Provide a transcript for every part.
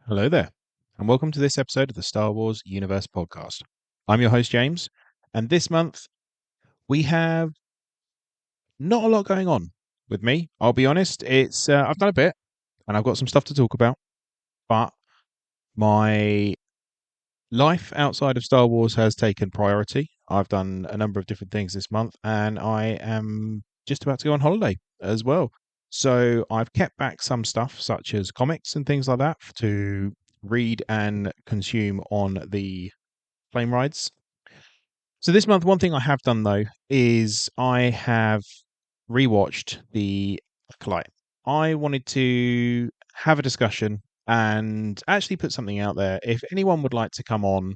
Hello there, and welcome to this episode of the Star Wars YOUniverse podcast. I'm your host, James, and this month we have not a lot going on with me. I'll be honest, it's I've done a bit, and I've got some stuff to talk about, but my life outside of Star Wars has taken priority. I've done a number of different things this month, and I am just about to go on holiday as well. So I've kept back some stuff, such as comics and things like that, to read and consume on the plane rides. So this month, one thing I have done though is I have rewatched the Acolyte. I wanted to have a discussion and actually put something out there. If anyone would like to come on,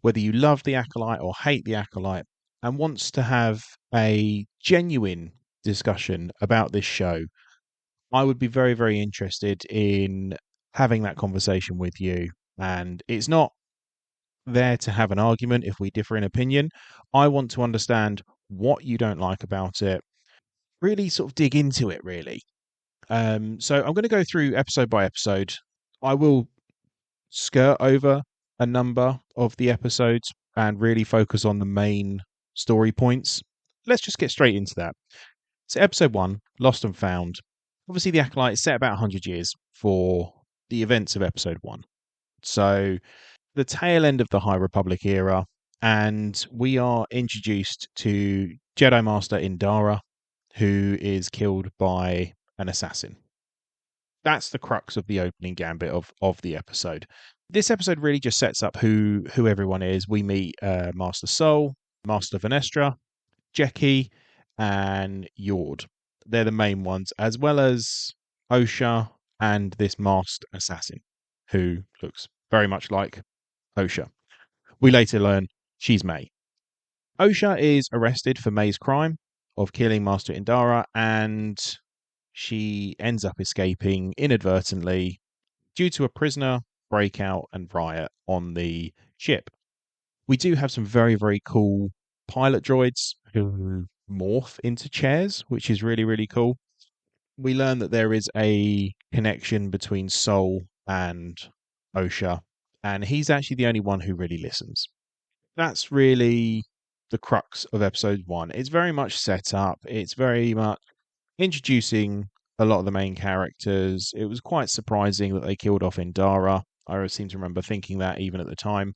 whether you love the Acolyte or hate the Acolyte, and wants to have a genuine discussion about this show, I would be very, very interested in having that conversation with you. And it's not there to have an argument if we differ in opinion. I want to understand what you don't like about it, really sort of dig into it, really. So I'm going to go through episode by episode. I will skirt over a number of the episodes and really focus on the main story points. Let's just get straight into that. So episode 1, Lost and Found. Obviously the Acolyte is set about 100 years for the events of episode 1. So the tail end of the High Republic era, and we are introduced to Jedi Master Indara, who is killed by an assassin. That's the crux of the opening gambit of the episode. This episode really just sets up who everyone is. We meet Master Sol, Master Venestra, Jeki, and Yord. They're the main ones, as well as Osha and this masked assassin, who looks very much like Osha. We later learn she's May. Osha is arrested for May's crime of killing Master Indara, and she ends up escaping inadvertently due to a prisoner breakout and riot on the ship. We do have some very, very cool pilot droids who morph into chairs, which is really, really cool. We learn that there is a connection between Sol and Osha, and he's actually the only one who really listens. That's really the crux of episode 1. It's very much set up. It's very much introducing a lot of the main characters. It was quite surprising that they killed off Indara. I seem to remember thinking that even at the time.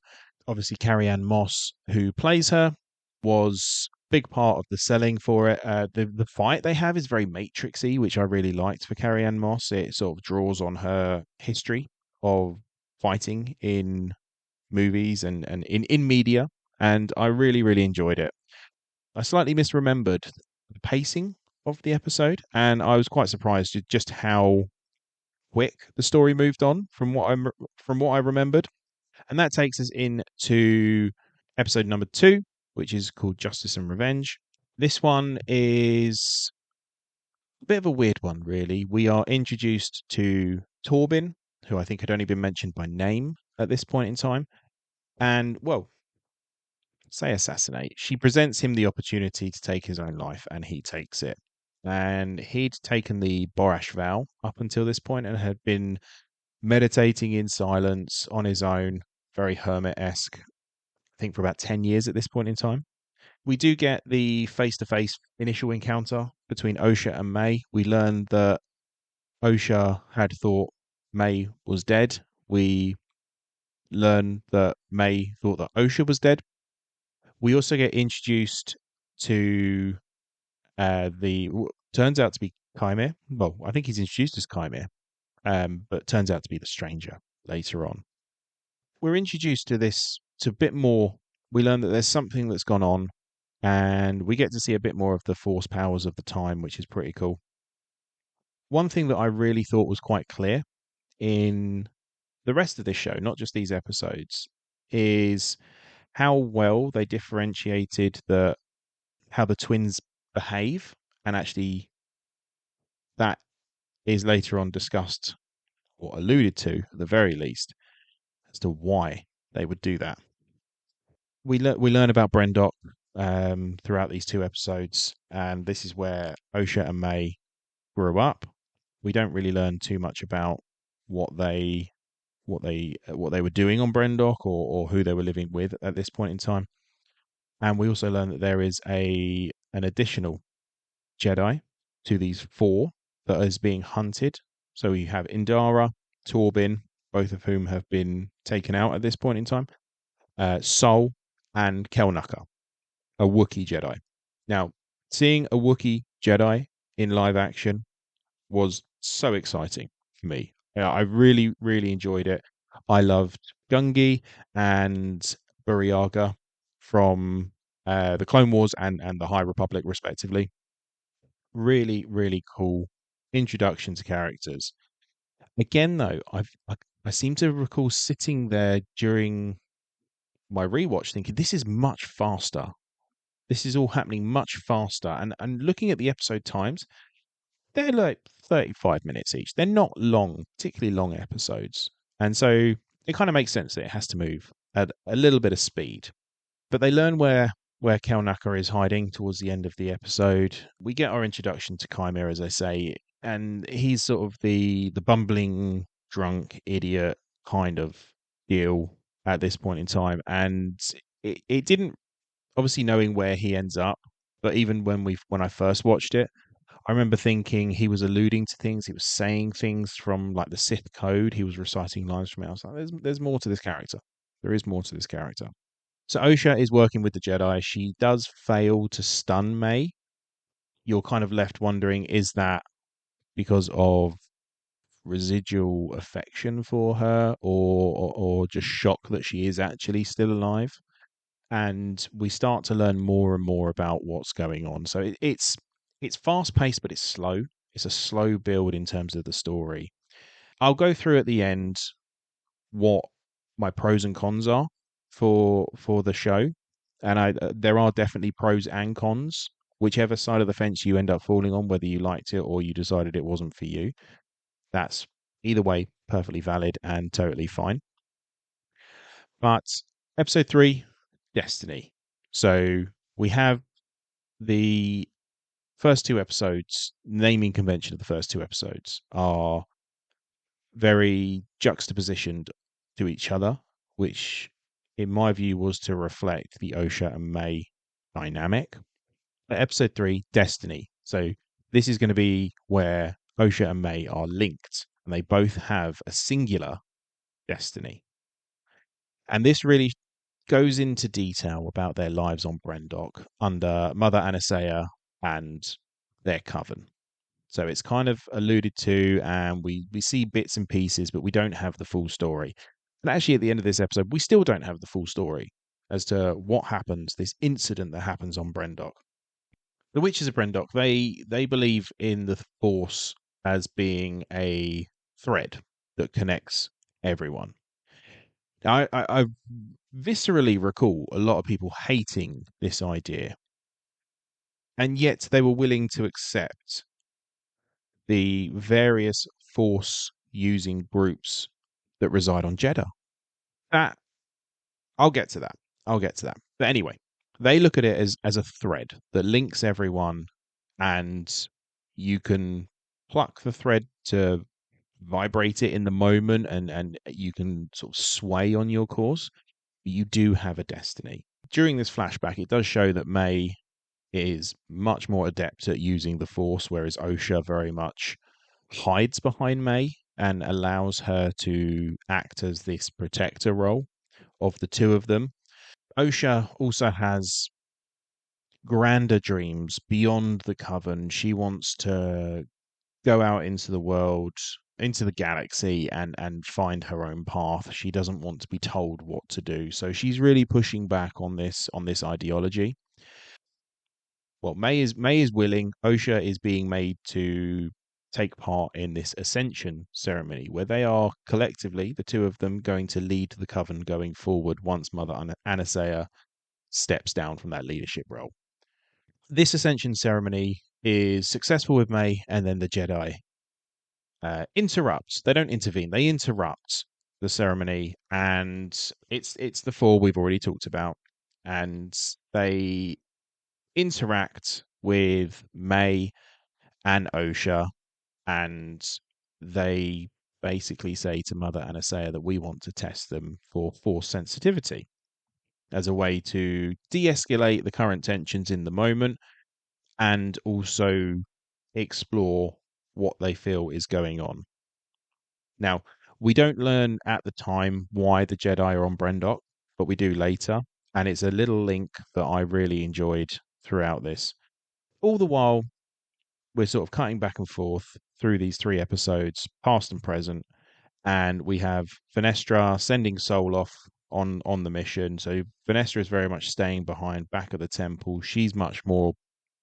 Obviously, Carrie-Anne Moss, who plays her, was a big part of the selling for it. The fight they have is very Matrixy, which I really liked for Carrie-Anne Moss. It sort of draws on her history of fighting in movies and in media, and I really, really enjoyed it. I slightly misremembered the pacing of the episode, and I was quite surprised at just how quick the story moved on from what I remembered. And that takes us into episode number 2, which is called Justice and Revenge. This one is a bit of a weird one, really. We are introduced to Torbin, who I think had only been mentioned by name at this point in time. And, well, say assassinate. She presents him the opportunity to take his own life, and he takes it. And he'd taken the Borash vow up until this point and had been meditating in silence on his own, very hermit-esque, I think for about 10 years at this point in time. We do get the face-to-face initial encounter between Osha and May. We learn that Osha had thought May was dead. We learn that May thought that Osha was dead. We also get introduced to turns out to be Chimera. Well, I think he's introduced as Chimera, but turns out to be the Stranger later on. We're introduced to this to a bit more. We learn that there's something that's gone on, and we get to see a bit more of the force powers of the time, which is pretty cool. One thing that I really thought was quite clear in the rest of this show, not just these episodes, is how well they differentiated how the twins behave, and actually that is later on discussed or alluded to at the very least as to why they would do that. We learn about Brendok throughout these two episodes, and this is where Osha and May grew up. We don't really learn too much about what they were doing on Brendok, or who they were living with at this point in time. And we also learn that there is an additional Jedi to these four that is being hunted. So we have Indara, Torbin, both of whom have been taken out at this point in time, Sol, and Kelnucker, a Wookiee Jedi. Now, seeing a Wookiee Jedi in live action was so exciting for me. I really, really enjoyed it. I loved Gungi and Buriaga from the Clone Wars and the High Republic, respectively. Really, really cool introduction to characters. Again, though, I seem to recall sitting there during my rewatch thinking this is much faster. This is all happening much faster. And looking at the episode times, they're like 35 minutes each. They're not long, particularly long episodes. And so it kind of makes sense that it has to move at a little bit of speed. But they learn where Kelnaka is hiding towards the end of the episode. We get our introduction to Chimera, as I say, and he's sort of the bumbling, drunk, idiot kind of deal at this point in time. And it didn't, obviously knowing where he ends up, but even when I first watched it, I remember thinking he was alluding to things. He was saying things from like the Sith code. He was reciting lines from it. I was like, there's more to this character. There is more to this character. So Osha is working with the Jedi. She does fail to stun May. You're kind of left wondering, is that because of residual affection for her, or just shock that she is actually still alive? And we start to learn more and more about what's going on. So it's fast paced, but it's slow. It's a slow build in terms of the story. I'll go through at the end what my pros and cons are for the show, and there are definitely pros and cons. Whichever side of the fence you end up falling on, whether you liked it or you decided it wasn't for you, that's either way perfectly valid and totally fine. But episode 3, Destiny. So we have the first two episodes. Naming convention of the first two episodes are very juxtapositioned to each other, which, in my view, was to reflect the Osha and May dynamic. Episode 3, Destiny. So this is going to be where Osha and May are linked, and they both have a singular destiny. And this really goes into detail about their lives on Brendok under Mother Anasea and their coven. So it's kind of alluded to, and we see bits and pieces, but we don't have the full story. And actually, at the end of this episode, we still don't have the full story as to what happens, this incident that happens on Brendok. The Witches of Brendok, they believe in the Force as being a thread that connects everyone. I viscerally recall a lot of people hating this idea, and yet they were willing to accept the various Force using groups that reside on Jeddah. That I'll get to that. I'll get to that. But anyway, they look at it as a thread that links everyone, and you can pluck the thread to vibrate it in the moment, and you can sort of sway on your course. But you do have a destiny. During this flashback, it does show that May is much more adept at using the Force, whereas Osha very much hides behind May and allows her to act as this protector role of the two of them. Osha also has grander dreams beyond the coven. She wants to go out into the world, into the galaxy, and find her own path. She doesn't want to be told what to do. So she's really pushing back on this ideology. Well, May is willing. Osha is being made to take part in this ascension ceremony where they are collectively, the two of them, going to lead the coven going forward once Mother Anastasia steps down from that leadership role. This ascension ceremony is successful with May, and then the Jedi interrupt. They don't intervene. They interrupt the ceremony, and it's the four we've already talked about, and they interact with May and Osha, and they basically say to Mother Anastasia that we want to test them for force sensitivity as a way to de-escalate the current tensions in the moment and also explore what they feel is going on. Now, we don't learn at the time why the Jedi are on Brendok, but we do later, and it's a little link that I really enjoyed throughout this. All the while, we're sort of cutting back and forth through these 3 episodes, past and present, and we have Venestra sending Soul off on the mission. So Venestra is very much staying behind back at the temple. She's much more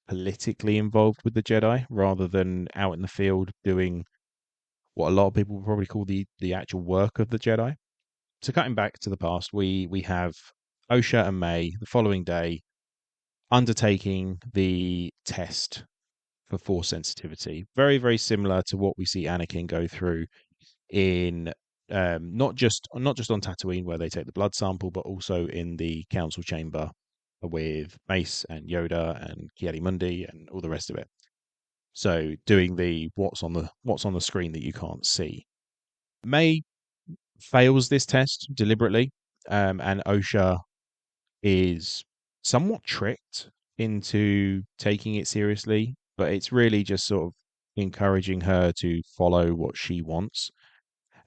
politically involved with the Jedi rather than out in the field doing what a lot of people would probably call the actual work of the Jedi. So cutting back to the past, we have Osha and May the following day undertaking the test for force sensitivity. Very, very similar to what we see Anakin go through in not just on Tatooine where they take the blood sample, but also in the council chamber with Mace and Yoda and Ki-Adi-Mundi and all the rest of it. So doing the what's on the screen that you can't see. May fails this test deliberately, and Osha is somewhat tricked into taking it seriously, but it's really just sort of encouraging her to follow what she wants.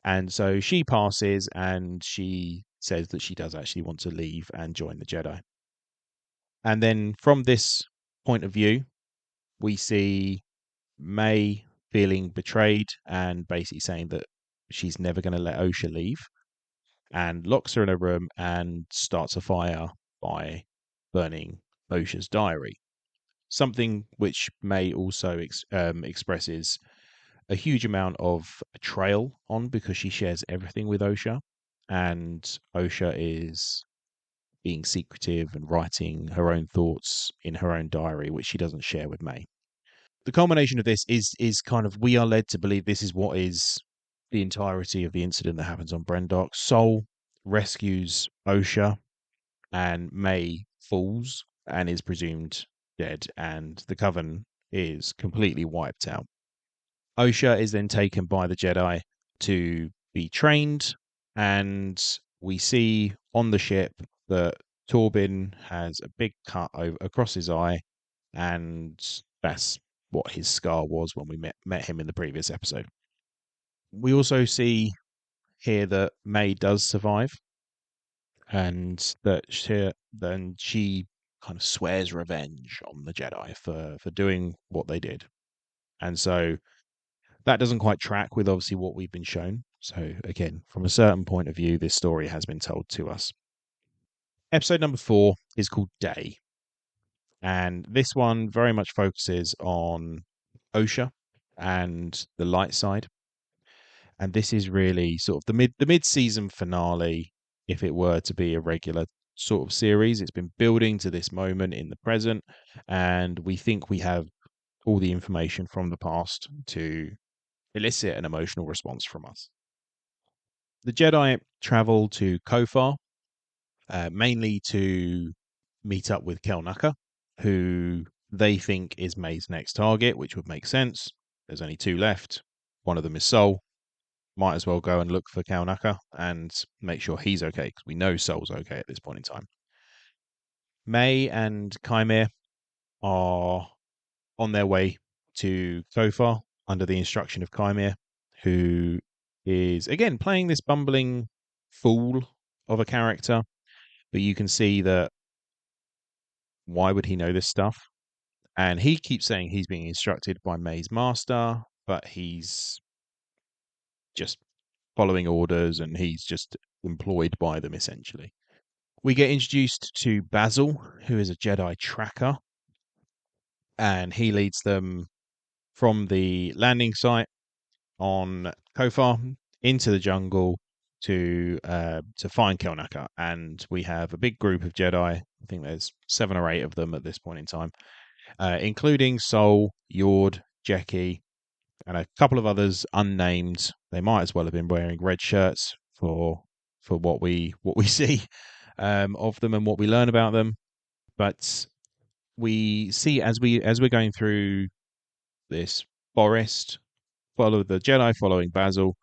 And so she passes and she says that she does actually want to leave and join the Jedi. And then from this point of view, we see May feeling betrayed and basically saying that she's never going to let Osha leave, and locks her in a room and starts a fire by burning Osha's diary. Something which May also expresses a huge amount of betrayal on because she shares everything with Osha, and Osha is being secretive and writing her own thoughts in her own diary, which she doesn't share with May. The culmination of this is kind of, we are led to believe this is what is the entirety of the incident that happens on Brendok. Sol rescues Osha, and May falls and is presumed dead, and the Coven is completely wiped out. Osha is then taken by the Jedi to be trained, and we see on the ship that Torbin has a big cut across his eye, and that's what his scar was when we met him in the previous episode. We also see here that May does survive, and that she kind of swears revenge on the Jedi for doing what they did. And so that doesn't quite track with obviously what we've been shown. So again, from a certain point of view, this story has been told to us. Episode number 4 is called Day. And this one very much focuses on Osha and the light side. And this is really sort of the mid-season finale, if it were to be a regular sort of series. It's been building to this moment in the present, and we think we have all the information from the past to elicit an emotional response from us. The Jedi travel to Kofar, mainly to meet up with Kel Nuka, who they think is May's next target, which would make sense. There's only 2 left. One of them is Sol. Might as well go and look for Kel Nuka and make sure he's okay, because we know Sol's okay at this point in time. May and Kymir are on their way to Kofar under the instruction of Kymir, who is, again, playing this bumbling fool of a character, but you can see that why would he know this stuff? And he keeps saying he's being instructed by May's master, but he's just following orders and he's just employed by them, essentially. We get introduced to Basil, who is a Jedi tracker, and he leads them from the landing site on Kofar into the jungle to find Kelnaka, and we have a big group of Jedi. I think there's 7 or 8 of them at this point in time, including Sol, Yord, Jeki, and a couple of others unnamed. They might as well have been wearing red shirts for what we see of them and what we learn about them. But we see as we're going through this forest, follow the Jedi following Basil.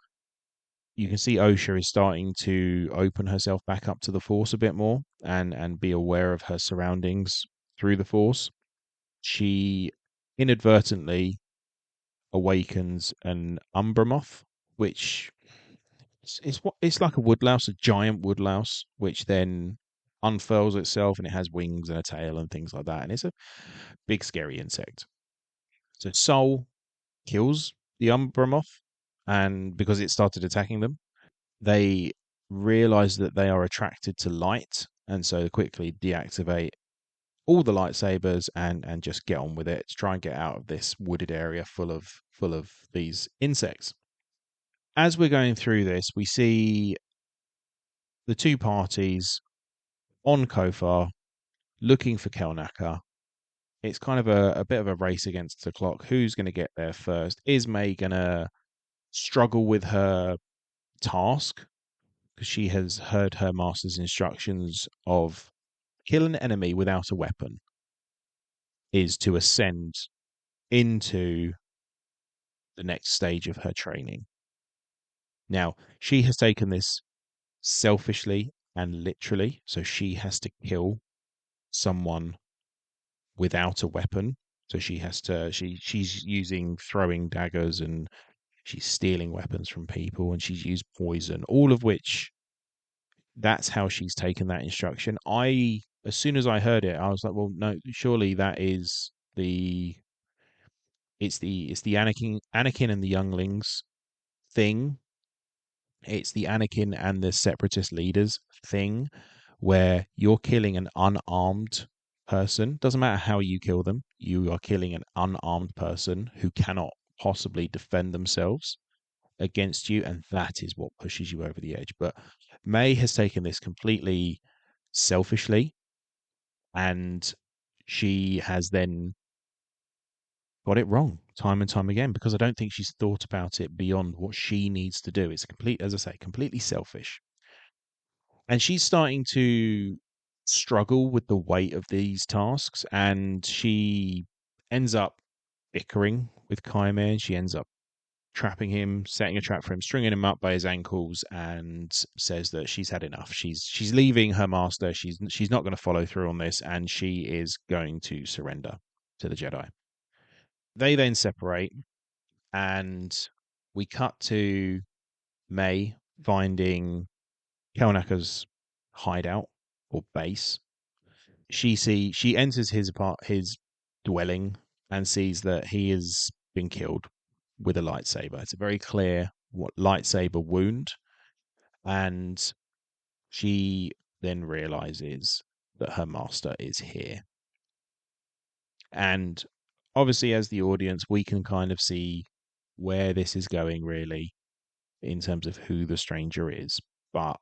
You can see Osha is starting to open herself back up to the Force a bit more and be aware of her surroundings through the Force. She inadvertently awakens an Umbra moth, which it's like a woodlouse, a giant woodlouse, which then unfurls itself and it has wings and a tail and things like that. And it's a big, scary insect. So Sol kills the Umbra moth, and because it started attacking them, they realize that they are attracted to light, and so quickly deactivate all the lightsabers and just get on with it to try and get out of this wooded area full of these insects. As we're going through this, we see the two parties on Kofar looking for Kelnaka. It's kind of a bit of a race against the clock. Who's going to get there first? Is May going to struggle with her task because she has heard her master's instructions of kill an enemy without a weapon is to ascend into the next stage of her training. Now, she has taken this selfishly and literally, so she has to kill someone without a weapon. So she's using throwing daggers, and she's stealing weapons from people, and she's used poison, all of which that's how she's taken that instruction. As soon as I heard it, I was like, well, no, surely that is it's the Anakin and the younglings thing. It's the Anakin and the separatist leaders thing, where you're killing an unarmed person. Doesn't matter how you kill them, you are killing an unarmed person who cannot possibly defend themselves against you, and that is what pushes you over the edge. But May has taken this completely selfishly, and she has then got it wrong time and time again because I don't think she's thought about it beyond what she needs to do. It's as I say, completely selfish. And she's starting to struggle with the weight of these tasks, and she ends up bickering with Kaime. She ends up trapping him, setting a trap for him, stringing him up by his ankles, and says that she's had enough. She's leaving her master. She's not going to follow through on this, and she is going to surrender to the Jedi. They then separate, and we cut to May finding Kelnaka's hideout or base. She enters his dwelling and sees that he has been killed with a lightsaber. It's a very clear lightsaber wound, and she then realizes that her master is here. And obviously, as the audience, we can kind of see where this is going, really, in terms of who the stranger is. But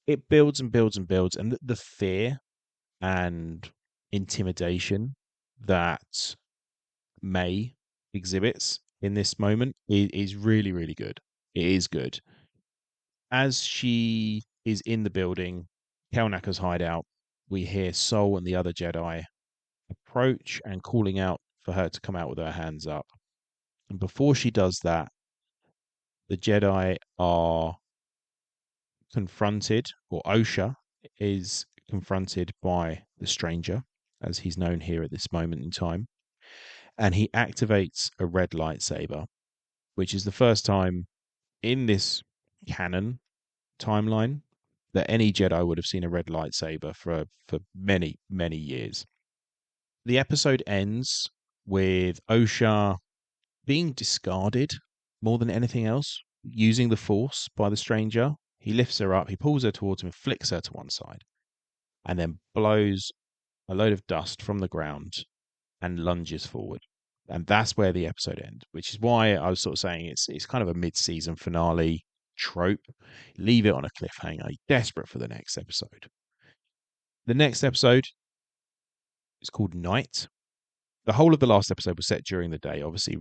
it builds and builds and builds, and the fear and intimidation that May exhibits in this moment is really, really good. It is good. As she is in the building, Kelnaka's hideout, we hear Sol and the other Jedi approach and calling out for her to come out with her hands up. And before she does that, the Jedi are confronted, or Osha is confronted by the stranger, as he's known here at this moment in time. And he activates a red lightsaber, which is the first time in this canon timeline that any Jedi would have seen a red lightsaber for many, many years. The episode ends with Osha being discarded more than anything else, using the Force by the stranger. He lifts her up, he pulls her towards him, and flicks her to one side, and then blows a load of dust from the ground and lunges forward. And that's where the episode ends, which is why I was sort of saying it's kind of a mid-season finale trope. Leave it on a cliffhanger. You're desperate for the next episode. The next episode is called Night. The whole of the last episode was set during the day, obviously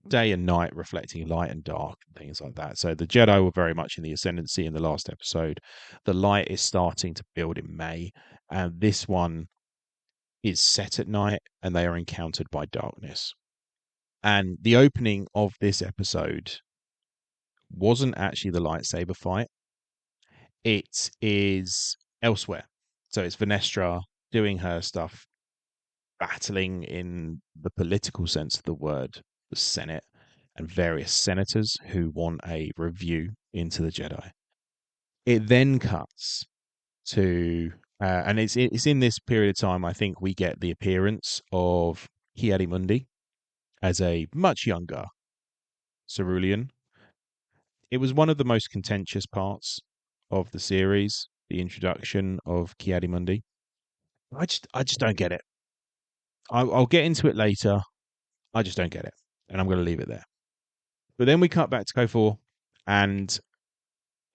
day and night reflecting light and dark and things like that. So the Jedi were very much in the ascendancy in the last episode. The light is starting to build in May, and this one is set at night and they are encountered by darkness. And the opening of this episode wasn't actually the lightsaber fight. It is elsewhere. So it's Venestra doing her stuff, battling in the political sense of the word, the Senate, and various senators who want a review into the Jedi. It then cuts to, and it's in this period of time, I think we get the appearance of Ki-Adi-Mundi as a much younger Cerulean. It was one of the most contentious parts of the series, the introduction of Ki-Adi-Mundi. I just don't get it. I'll get into it later. I just don't get it, and I'm going to leave it there. But then we cut back to KOTOR, and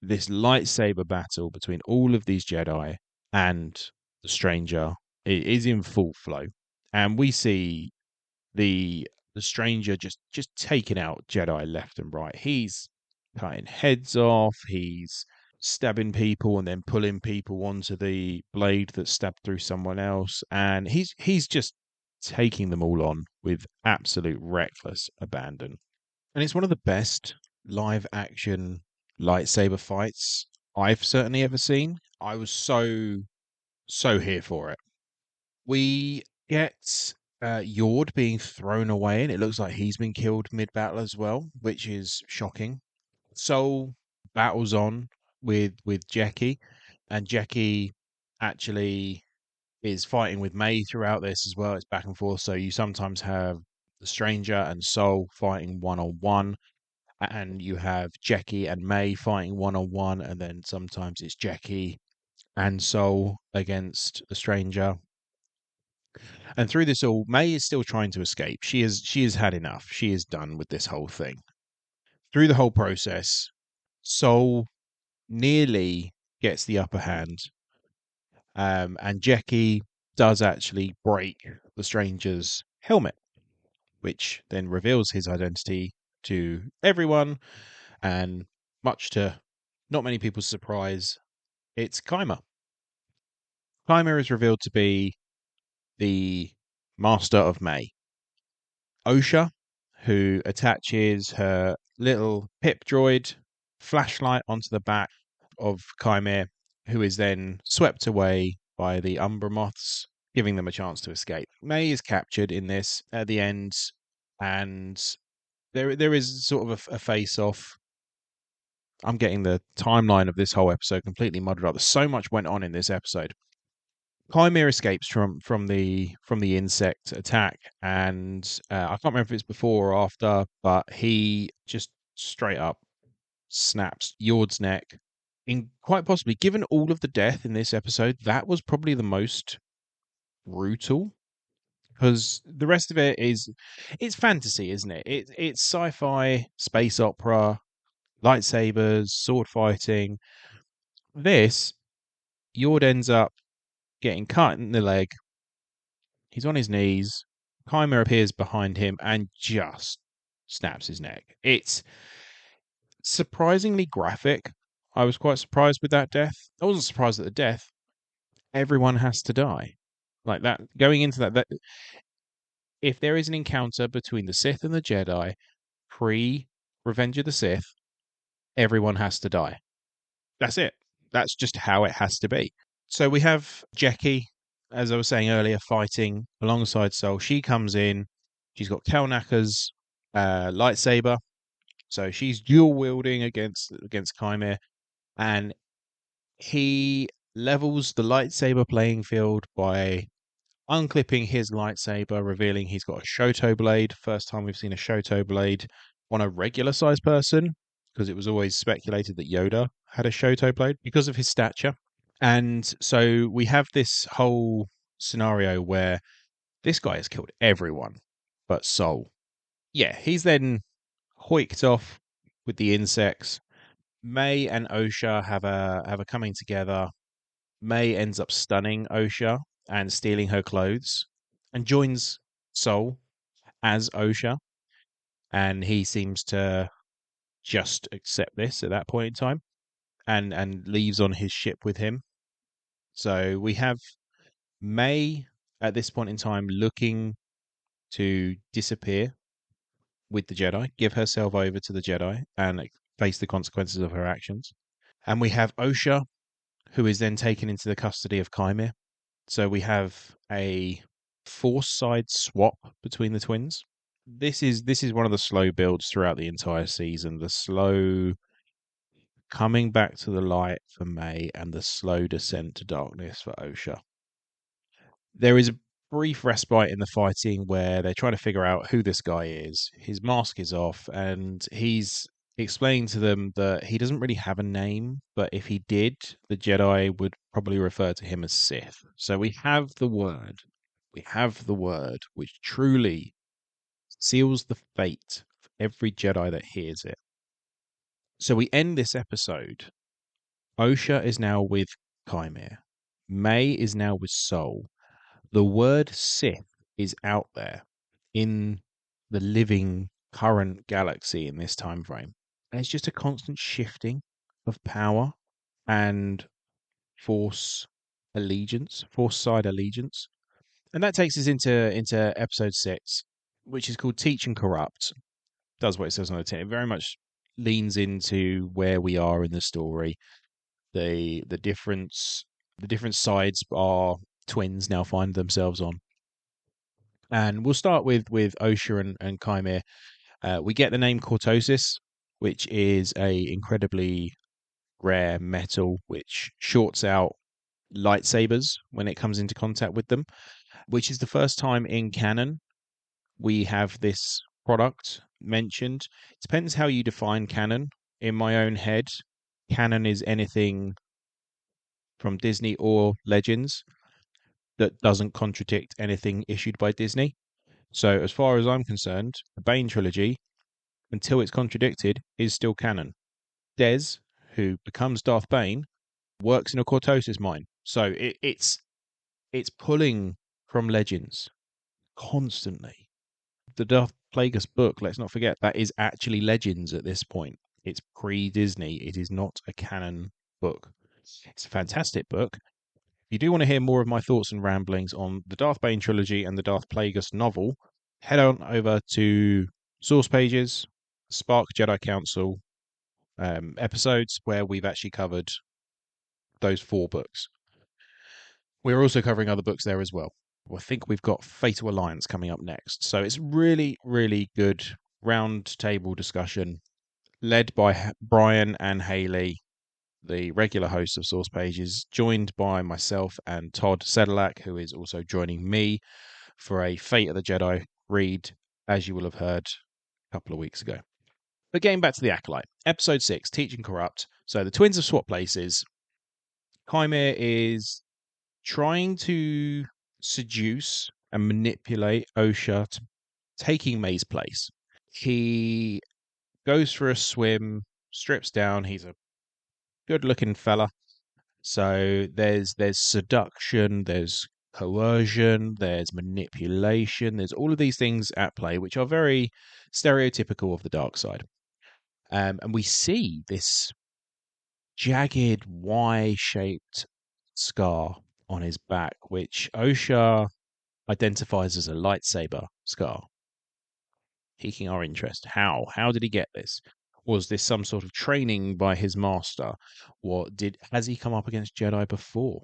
this lightsaber battle between all of these Jedi and the Stranger is in full flow, and we see the Stranger just taking out Jedi left and right. He's cutting heads off. He's stabbing people and then pulling people onto the blade that stabbed through someone else, and he's just taking them all on with absolute reckless abandon. And it's one of the best live action lightsaber fights I've certainly ever seen. I was so here for it. We get Yord being thrown away, and it looks like he's been killed mid battle as well, which is shocking. Sol battles on with Jackie, and Jackie actually is fighting with May throughout this as well. It's back and forth. So you sometimes have the Stranger and Sol fighting one on one, and you have Jackie and May fighting one on one, and then sometimes it's Jackie and Sol against the Stranger. And through this all, May is still trying to escape. She has had enough. She is done with this whole thing. Through the whole process, Sol nearly gets the upper hand, and Jackie does actually break the Stranger's helmet, which then reveals his identity to everyone, and much to not many people's surprise, it's Kyma. Kyma is revealed to be the Master of May. Osha, who attaches her little pip droid flashlight onto the back of Kymir, who is then swept away by the Umbra Moths, giving them a chance to escape. May is captured in this at the end, and there is sort of a face-off. I'm getting the timeline of this whole episode completely muddled up. There's so much went on in this episode. Kymir escapes from the insect attack, and I can't remember if it's before or after, but he just straight up snaps Yord's neck. In quite possibly, given all of the death in this episode, that was probably the most brutal, because the rest of it's fantasy, isn't it? It's sci-fi, space opera, lightsabers, sword fighting. This Yord ends up getting cut in the leg. He's on his knees. Kymer appears behind him and just snaps his neck. It's surprisingly graphic. I was quite surprised with that death. I wasn't surprised at the death. Everyone has to die. Like that, going into that if there is an encounter between the Sith and the Jedi pre Revenge of the Sith, everyone has to die. That's it. That's just how it has to be. So we have Jackie, as I was saying earlier, fighting alongside Sol. She comes in. She's got Kelnacker's lightsaber, so she's dual wielding against Kymir, and he levels the lightsaber playing field by unclipping his lightsaber, revealing he's got a Shoto blade. First time we've seen a Shoto blade on a regular sized person, because it was always speculated that Yoda had a Shoto blade because of his stature. And so we have this whole scenario where this guy has killed everyone. but Soul. Yeah, he's then hoiked off with the insects. May and Osha have a coming together. May ends up stunning Osha and stealing her clothes, and joins Soul as Osha, and he seems to just accept this at that point in time, and leaves on his ship with him. So we have May at this point in time looking to disappear with the Jedi, give herself over to the Jedi, and face the consequences of her actions. And we have Osha, who is then taken into the custody of Chimera. So we have a force side swap between the twins. This is one of the slow builds throughout the entire season. The slow coming back to the light for May and the slow descent to darkness for Osha. There is a brief respite in the fighting where they're trying to figure out who this guy is. His mask is off, and he's explaining to them that he doesn't really have a name, but if he did, the Jedi would probably refer to him as Sith. So we have the word. We have the word, which truly seals the fate of every Jedi that hears it. So we end this episode. Osha is now with Chimera. May is now with Soul. The word Sith is out there in the living current galaxy in this time frame. And it's just a constant shifting of power and force allegiance, force side allegiance. And that takes us into episode 6, which is called Teach and Corrupt. Does what it says on the tin. It very much leans into where we are in the story. The different sides our twins now find themselves on. And we'll start with Osha and Chimera. We get the name Cortosis, which is a incredibly rare metal which shorts out lightsabers when it comes into contact with them, which is the first time in canon we have this product mentioned. It depends how you define canon. In my own head, canon is anything from Disney or Legends that doesn't contradict anything issued by Disney. So, as far as I'm concerned, the Bane trilogy, until it's contradicted, is still canon. Des, who becomes Darth Bane, works in a Cortosis mine. So it's pulling from Legends constantly. The Darth Plagueis book, let's not forget, that is actually Legends at this point. It's pre-Disney. It is not a canon book. It's a fantastic book. If you do want to hear more of my thoughts and ramblings on the Darth Bane trilogy and the Darth Plagueis novel, head on over to Source Pages, Spark Jedi Council episodes where we've actually covered those 4 books. We're also covering other books there as well. I think we've got Fatal Alliance coming up next. So it's really, really good round table discussion led by Brian and Haley, the regular hosts of Source Pages, joined by myself and Todd Sedlak, who is also joining me for a Fate of the Jedi read, as you will have heard a couple of weeks ago. But getting back to the Acolyte, episode 6, Teach and Corrupt. So the twins have swapped places. Chimera is trying to seduce and manipulate Osha to taking May's place. He goes for a swim, strips down. He's a good-looking fella. So there's seduction, there's coercion, there's manipulation, there's all of these things at play, which are very stereotypical of the dark side. And we see this jagged Y-shaped scar on his back, which Osha identifies as a lightsaber scar, piquing our interest. How did he get this? Was this some sort of training by his master? Has he come up against Jedi before?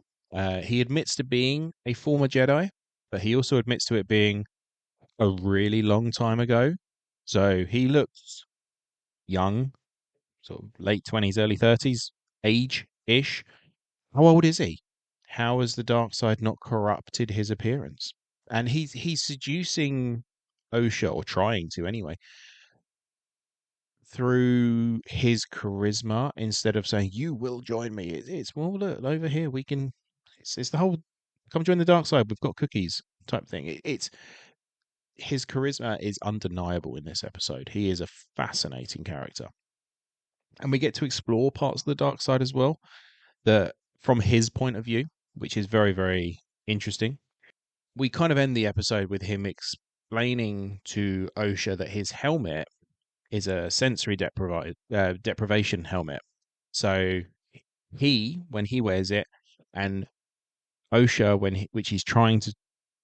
He admits to being a former Jedi, but he also admits to it being a really long time ago. So he looks young, sort of late 20s, early 30s, age-ish. How old is he? How has the dark side not corrupted his appearance? And he's seducing Osha, or trying to anyway, through his charisma instead of saying, "You will join me." It's well, look over here. We can. It's the whole "come join the dark side. We've got cookies" type thing. It's his charisma is undeniable in this episode. He is a fascinating character. And we get to explore parts of the dark side as well, that from his point of view, which is very, very interesting. We kind of end the episode with him explaining to Osha that his helmet is a sensory deprivation helmet. So when he wears it, and Osha, which he's trying to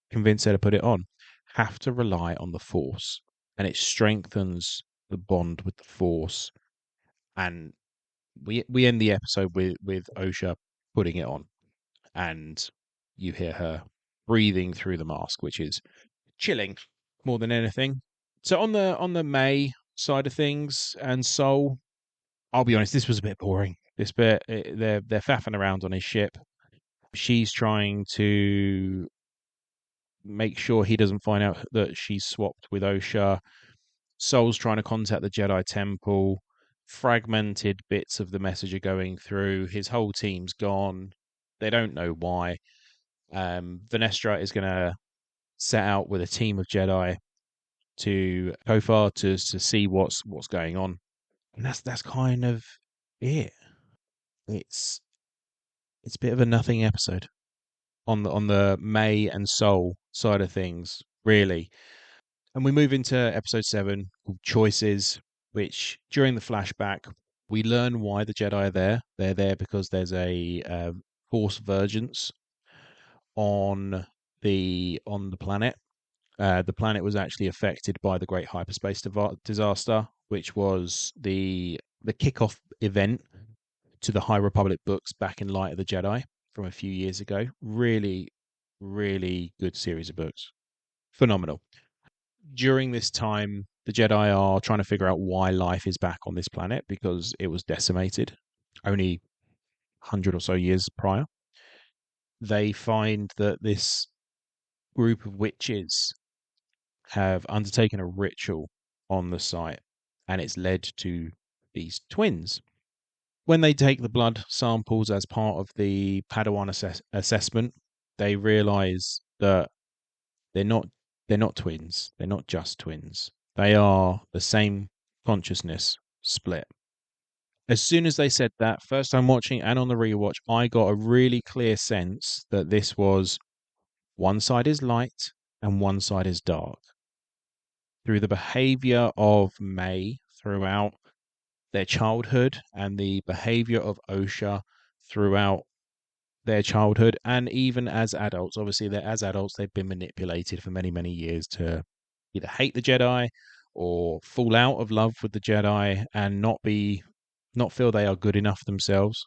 convince her to put it on, have to rely on the Force, and it strengthens the bond with the Force. And we end the episode with Osha putting it on, and you hear her breathing through the mask, which is chilling more than anything. So on the May side of things and Soul, I'll be honest, this was a bit boring. This bit, they're faffing around on his ship. She's trying to make sure he doesn't find out that she's swapped with Osha. Soul's trying to contact the Jedi Temple. Fragmented bits of the message are going through. His whole team's gone. They don't know why. Venestra is going to set out with a team of Jedi to Kofar to see what's going on, and that's kind of it. It's a bit of a nothing episode on the May and Soul side of things, really. And we move into episode 7 called Choices, which during the flashback we learn why the Jedi are there. They're there because there's a Force Vergence on the planet. The planet was actually affected by the Great Hyperspace Disaster, which was the kickoff event to the High Republic books back in Light of the Jedi from a few years ago. Really, really good series of books. Phenomenal. During this time, the Jedi are trying to figure out why life is back on this planet because it was decimated only 100 or so years prior. They find that this group of witches have undertaken a ritual on the site, and it's led to these twins. When they take the blood samples as part of the Padawan assessment, they realize that they're not twins. They're not just twins. They are the same consciousness split. As soon as they said that, first time watching and on the rewatch, I got a really clear sense that this was one side is light and one side is dark. Through the behavior of May throughout their childhood and the behavior of Osha throughout their childhood, and even as adults. Obviously, as adults, they've been manipulated for many, many years to either hate the Jedi or fall out of love with the Jedi and not feel they are good enough themselves.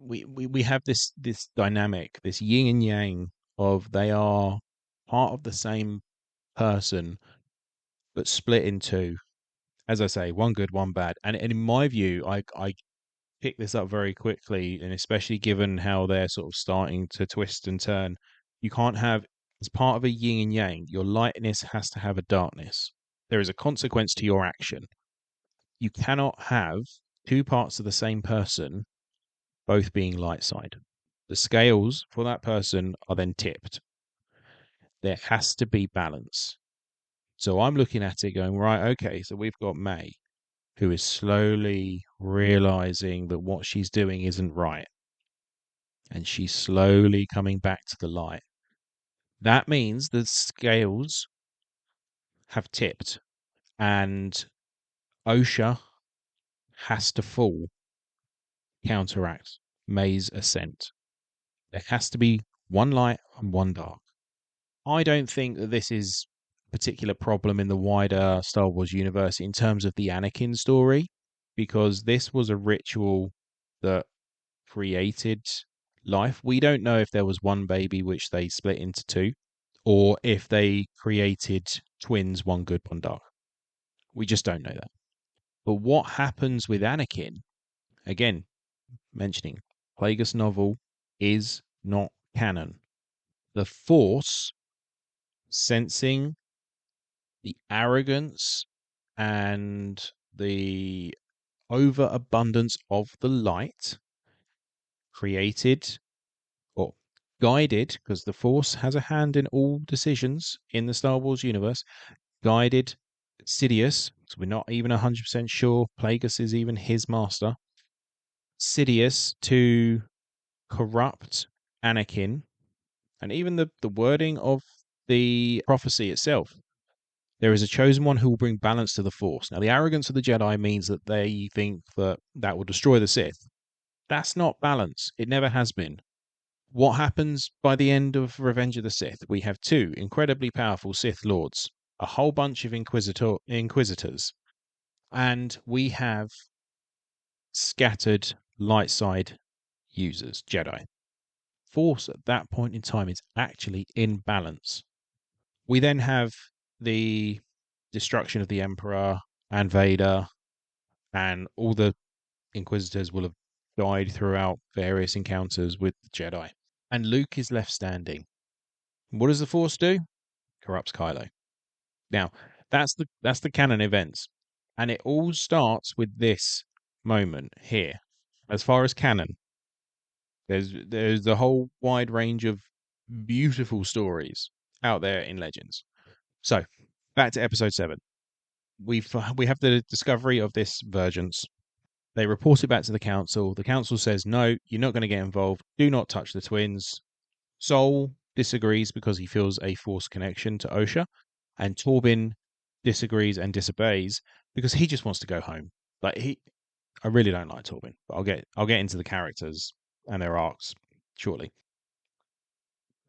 We have this dynamic, this yin and yang of they are part of the same person but split in two. As I say, one good, one bad. And in my view, I pick this up very quickly, and especially given how they're sort of starting to twist and turn, you can't have, as part of a yin and yang, your lightness has to have a darkness. There is a consequence to your action. You cannot have two parts of the same person both being light side. The scales for that person are then tipped. There has to be balance. So I'm looking at it going, right, okay, so we've got May, who is slowly realizing that what she's doing isn't right. And she's slowly coming back to the light. That means the scales have tipped, and Osha has to fall, counteract May's ascent. There has to be one light and one dark. I don't think that this is a particular problem in the wider Star Wars universe in terms of the Anakin story, because this was a ritual that created life. We don't know if there was one baby which they split into two, or if they created twins, one good, one dark. We just don't know that. But what happens with Anakin, again, mentioning Plagueis novel, is not canon. The Force, sensing the arrogance and the overabundance of the light, created or guided, because the Force has a hand in all decisions in the Star Wars universe, guided Sidious, so we're not even 100% sure Plagueis is even his master, Sidious to corrupt Anakin, and even the wording of the prophecy itself. There is a chosen one who will bring balance to the Force. Now, the arrogance of the Jedi means that they think that that will destroy the Sith. That's not balance. It never has been. What happens by the end of Revenge of the Sith? We have two incredibly powerful Sith Lords, a whole bunch of Inquisitors, and we have scattered light side users, Jedi. Force at that point in time is actually in balance. We then have the destruction of the Emperor and Vader, and all the Inquisitors will have died throughout various encounters with the Jedi. And Luke is left standing. What does the Force do? Corrupts Kylo. Now, that's the canon events. And it all starts with this moment here. As far as canon, there's a whole wide range of beautiful stories out there in Legends. So, back to episode 7. We have the discovery of this Vergence. They report it back to the council. The council says, no, you're not going to get involved. Do not touch the twins. Sol disagrees because he feels a Force connection to Osha, and Torbin disagrees and disobeys because he just wants to go home. I really don't like Torbin, but I'll get into the characters and their arcs shortly.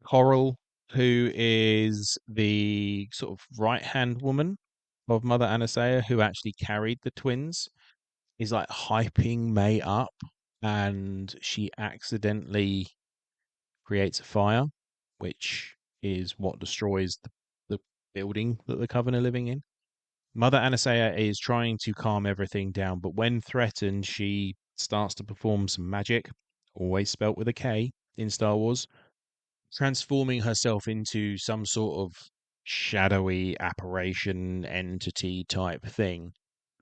Coral, who is the sort of right hand woman of Mother Anastasia, who actually carried the twins, is like hyping May up, and she accidentally creates a fire, which is what destroys the building that the Coven are living in. Mother Anastasia is trying to calm everything down, but when threatened, she starts to perform some magic, always spelt with a K in Star Wars, transforming herself into some sort of shadowy apparition entity type thing.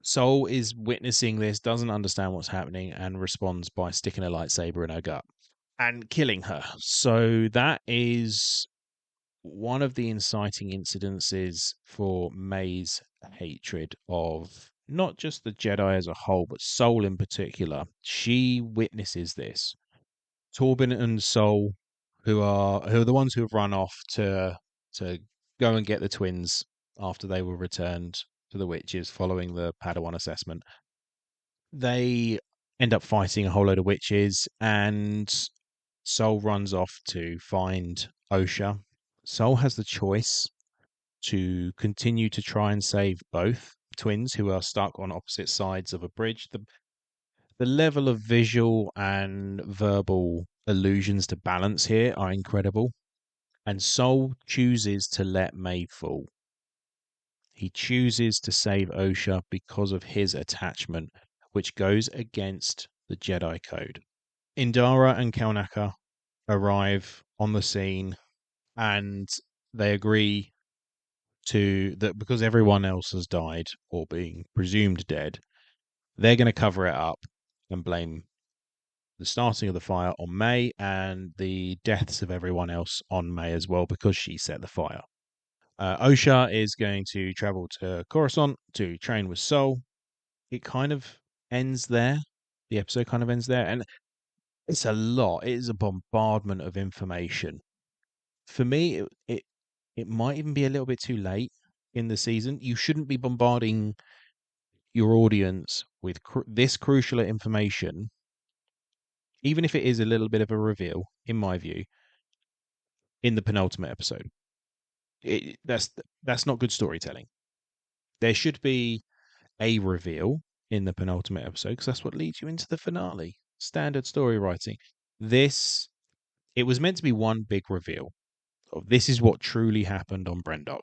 Sol is witnessing this, doesn't understand what's happening, and responds by sticking a lightsaber in her gut and killing her. So that is one of the inciting incidences for May's hatred of not just the Jedi as a whole, but Sol in particular. She witnesses this. Torbin and Sol, who are the ones who have run off to go and get the twins after they were returned to the witches following the Padawan assessment. They end up fighting a whole load of witches, and Sol runs off to find Osha. Sol has the choice to continue to try and save both twins who are stuck on opposite sides of a bridge. The level of visual and verbal allusions to balance here are incredible. And Sol chooses to let May fall. He chooses to save Osha because of his attachment, which goes against the Jedi Code. Indara and Kalnaka arrive on the scene, and they agree to that because everyone else has died or being presumed dead, they're going to cover it up and blame the starting of the fire on May and the deaths of everyone else on May as well because she set the fire. Osha is going to travel to Coruscant to train with Sol. It kind of ends there. The episode kind of ends there, and it's a lot. It is a bombardment of information. For me, it might even be a little bit too late in the season. You shouldn't be bombarding your audience with this crucial information, even if it is a little bit of a reveal, in my view, in the penultimate episode. That's not good storytelling. There should be a reveal in the penultimate episode because that's what leads you into the finale. Standard story writing. It was meant to be one big reveal. This is what truly happened on Brendok.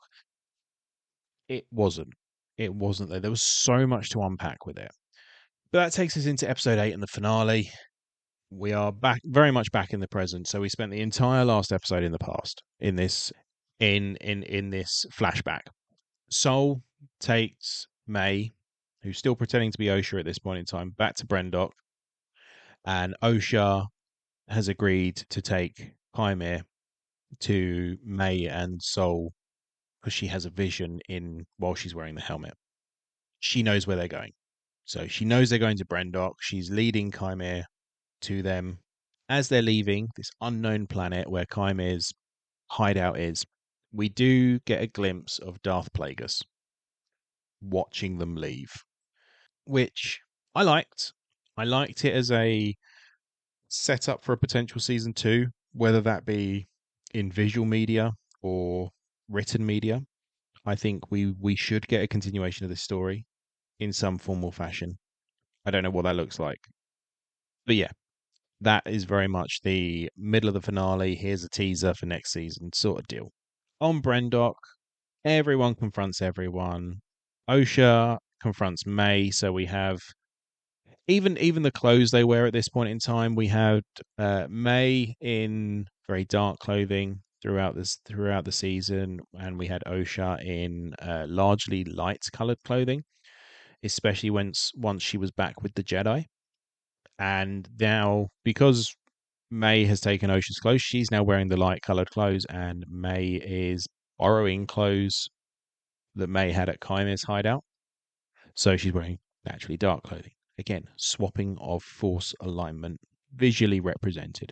It wasn't. It wasn't there. There was so much to unpack with it. But that takes us into episode 8 and the finale. We are back, very much back in the present. So we spent the entire last episode in the past in this this flashback. Sol takes May, who's still pretending to be Osha at this point in time, back to Brendok, and Osha has agreed to take Chimera to May and Sol because she has a vision in while she's wearing the helmet. She knows where they're going. So she knows they're going to Brendok. She's leading Chimera to them. As they're leaving this unknown planet where Chimera's hideout is, we do get a glimpse of Darth Plagueis watching them leave, which I liked. I liked it as a setup for a potential season two, whether that be in visual media or written media. I think we should get a continuation of this story in some form or fashion. I don't know what that looks like, but yeah, that is very much the middle of the finale. Here's a teaser for next season, sort of deal. On Brendok, everyone confronts everyone. Osha confronts May, so we have even the clothes they wear at this point in time. We had May in very dark clothing throughout the season, and we had Osha in largely light colored clothing, especially once she was back with the Jedi. And now, because May has taken Osha's clothes, she's now wearing the light colored clothes, and May is borrowing clothes that May had at Kaime's hideout. So she's wearing naturally dark clothing. Again, swapping of force alignment visually represented.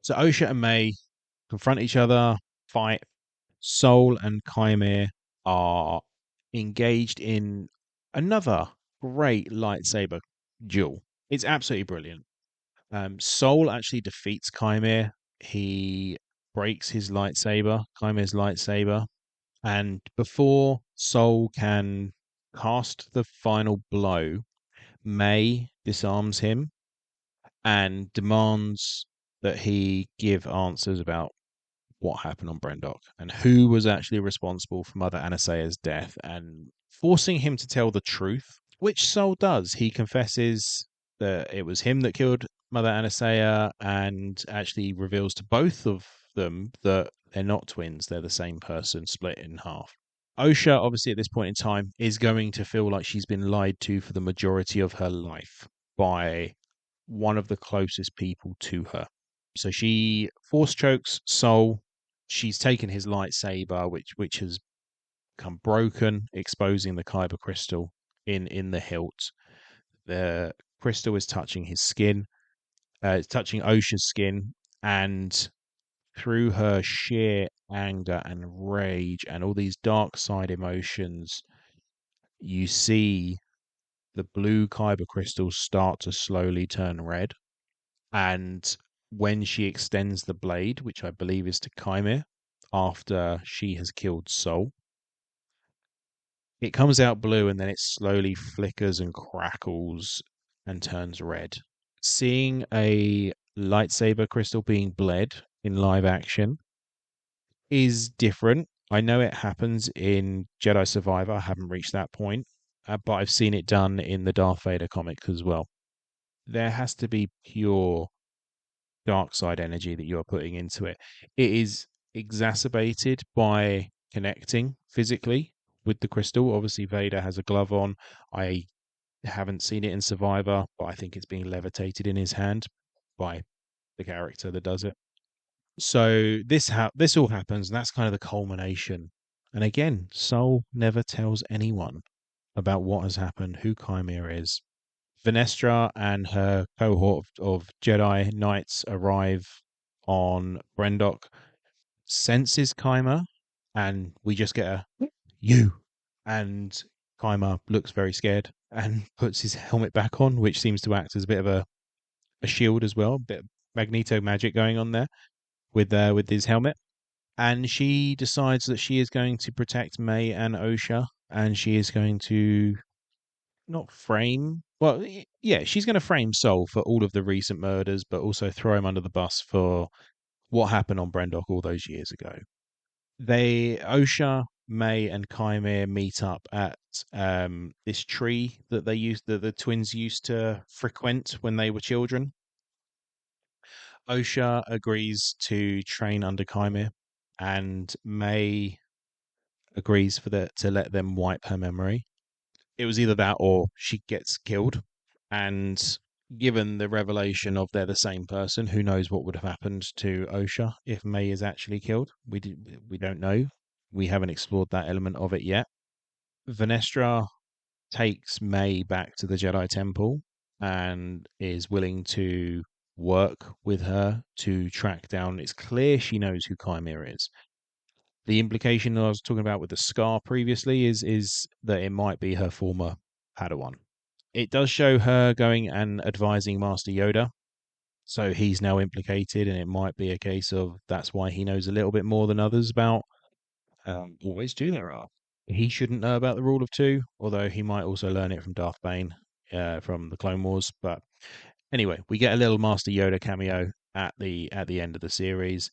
So Osha and May confront each other, fight. Soul and Chimera are engaged in another great lightsaber duel. It's absolutely brilliant. Soul actually defeats Chimera. He breaks his lightsaber, Chimera's lightsaber, and before Soul can cast the final blow, May disarms him and demands that he give answers about what happened on Brendok and who was actually responsible for Mother Anastaea's death, and forcing him to tell the truth, which Soul does. He confesses that it was him that killed Mother Anastasia and actually reveals to both of them that they're not twins, they're the same person split in half. Osha, obviously, at this point in time, is going to feel like she's been lied to for the majority of her life by one of the closest people to her. So she force chokes Soul. She's taken his lightsaber, which has become broken, exposing the kyber crystal in the hilt. The crystal is touching his skin. It's touching Osha's skin, and through her sheer anger and rage and all these dark side emotions, you see the blue kyber crystals start to slowly turn red. And when she extends the blade, which I believe is to Chimera, after she has killed Soul, it comes out blue and then it slowly flickers and crackles and turns red. Seeing a lightsaber crystal being bled in live action is different. I know it happens in Jedi Survivor. I haven't reached that point, but I've seen it done in the Darth Vader comic as well. There has to be pure dark side energy that you're putting into it. It is exacerbated by connecting physically with the crystal. Obviously, Vader has a glove on. I haven't seen it in Survivor, but I think it's being levitated in his hand by the character that does it. So this all happens, and that's kind of the culmination. And again, Soul never tells anyone about what has happened, who Chimera is. Venestra and her cohort of Jedi Knights arrive on Brendok, senses Chimera, and we just get a you. And Chimera looks very scared and puts his helmet back on, which seems to act as a bit of a shield as well, a bit of Magneto magic going on there with his helmet. And she decides that she is going to protect May and Osha, and she is going to not frame. Well, yeah, she's going to frame Sol for all of the recent murders, but also throw him under the bus for what happened on Brendok all those years ago. Osha, May, and Chimera meet up at this tree that the twins used to frequent when they were children. Osha agrees to train under Chimera, and May agrees to let them wipe her memory. It was either that or she gets killed, and given the revelation of they're the same person, who knows what would have happened to Osha if May is actually killed? We don't know. We haven't explored that element of it yet. Vanestra takes May back to the Jedi Temple and is willing to work with her to track down. It's clear she knows who Chimera is. The implication I was talking about with the scar previously is that it might be her former Padawan. It does show her going and advising Master Yoda, so he's now implicated, and it might be a case of that's why he knows a little bit more than others about. Always do there are. He shouldn't know about the rule of two, although he might also learn it from Darth Bane, from the Clone Wars. But anyway, we get a little Master Yoda cameo at the end of the series.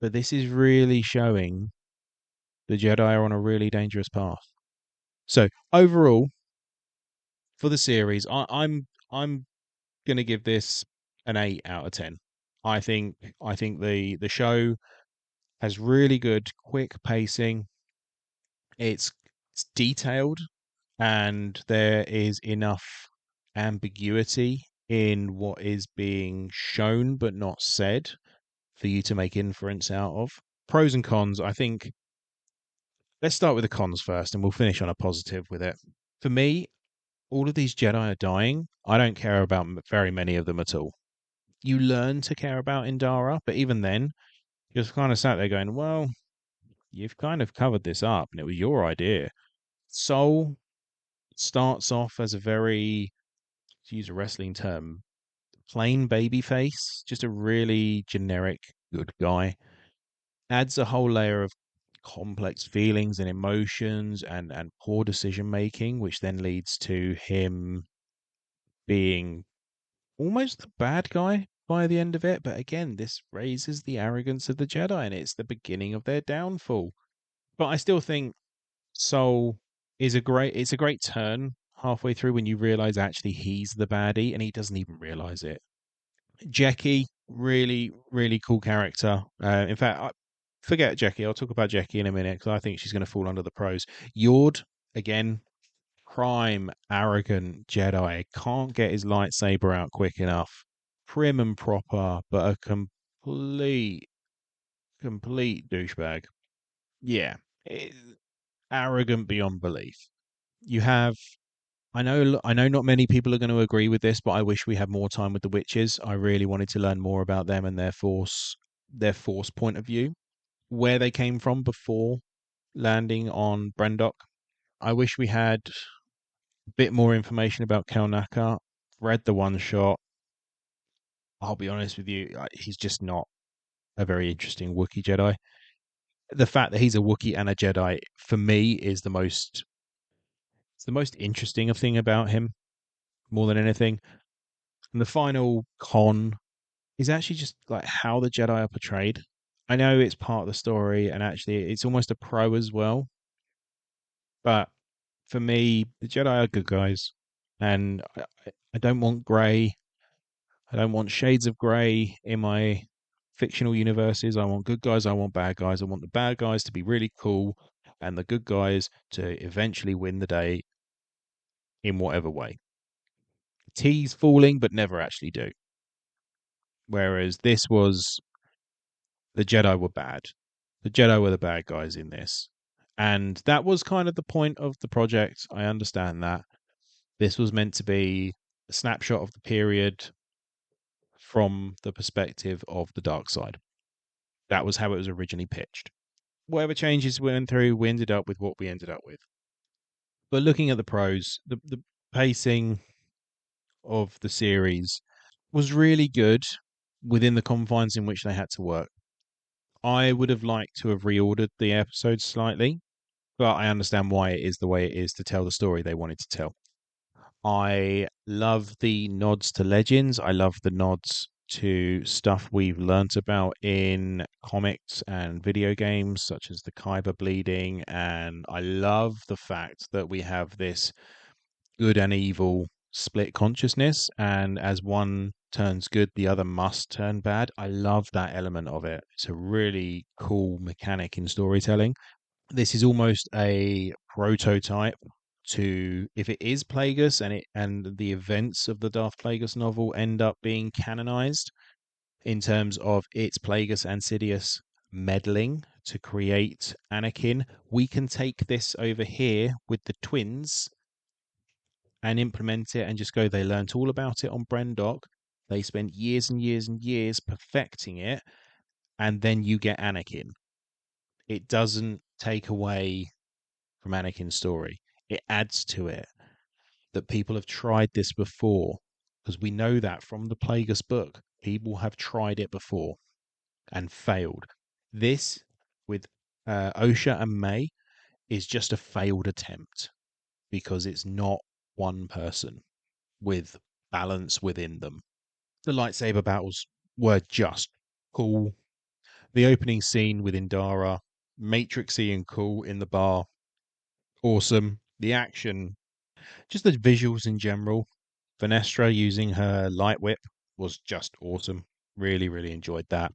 But this is really showing the Jedi are on a really dangerous path. So overall, for the series, I'm going to give this an 8 out of 10. I think the show has really good quick pacing. It's detailed, and there is enough ambiguity in what is being shown but not said for you to make inference out of. Pros and cons, I think. Let's start with the cons first, and we'll finish on a positive with it. For me, all of these Jedi are dying. I don't care about very many of them at all. You learn to care about Indara, but even then, you're just kind of sat there going, well, you've kind of covered this up, and it was your idea. Soul starts off as a very, to use a wrestling term, plain baby face, just a really generic good guy. Adds a whole layer of complex feelings and emotions and poor decision making, which then leads to him being almost the bad guy by the end of it. But again, this raises the arrogance of the Jedi, and it's the beginning of their downfall. But I still think Soul is it's a great turn halfway through when you realize actually he's the baddie and he doesn't even realize it. Jackie, really, really cool character. In fact, forget Jackie. I'll talk about Jackie in a minute because I think she's going to fall under the pros. Yord, again, prime, arrogant Jedi. Can't get his lightsaber out quick enough. Prim and proper, but a complete douchebag. Yeah, arrogant beyond belief. You have I know not many people are going to agree with this, but I wish we had more time with the witches. I really wanted to learn more about them and their force point of view, where they came from before landing on Brendok. I wish we had a bit more information about Kelnaka. Read the one shot. I'll be honest with you, he's just not a very interesting Wookiee Jedi. The fact that he's a Wookiee and a Jedi for me is the most interesting thing about him more than anything. And the final con is actually just like how the Jedi are portrayed. I know it's part of the story, and actually it's almost a pro as well. But for me, the Jedi are good guys, and I don't want grey. I don't want shades of grey in my fictional universes. I want good guys. I want bad guys. I want the bad guys to be really cool, and the good guys to eventually win the day in whatever way. Tease falling, but never actually do. Whereas this was the Jedi were bad. The Jedi were the bad guys in this. And that was kind of the point of the project. I understand that. This was meant to be a snapshot of the period from the perspective of the dark side. That was how it was originally pitched. Whatever changes we went through, we ended up with what we ended up with. But looking at the pros, the pacing of the series was really good within the confines in which they had to work. I would have liked to have reordered the episodes slightly, but I understand why it is the way it is to tell the story they wanted to tell. I love the nods to legends. I love the nods to stuff we've learnt about in comics and video games, such as the Kyber bleeding. And I love the fact that we have this good and evil split consciousness. And as one turns good, the other must turn bad. I love that element of it. It's a really cool mechanic in storytelling. This is almost a prototype to, if it is Plagueis and the events of the Darth Plagueis novel end up being canonized in terms of it's Plagueis and Sidious meddling to create Anakin, we can take this over here with the twins and implement it and just go, they learnt all about it on Brendok. They spent years and years and years perfecting it, and then you get Anakin. It doesn't take away from Anakin's story. It adds to it that people have tried this before, because we know that from the Plagueis book. People have tried it before and failed. This, with Osha and May, is just a failed attempt because it's not one person with balance within them. The lightsaber battles were just cool. The opening scene with Indara, matrixy and cool in the bar, awesome. The action, just the visuals in general. Venestra using her light whip was just awesome. Really, really enjoyed that.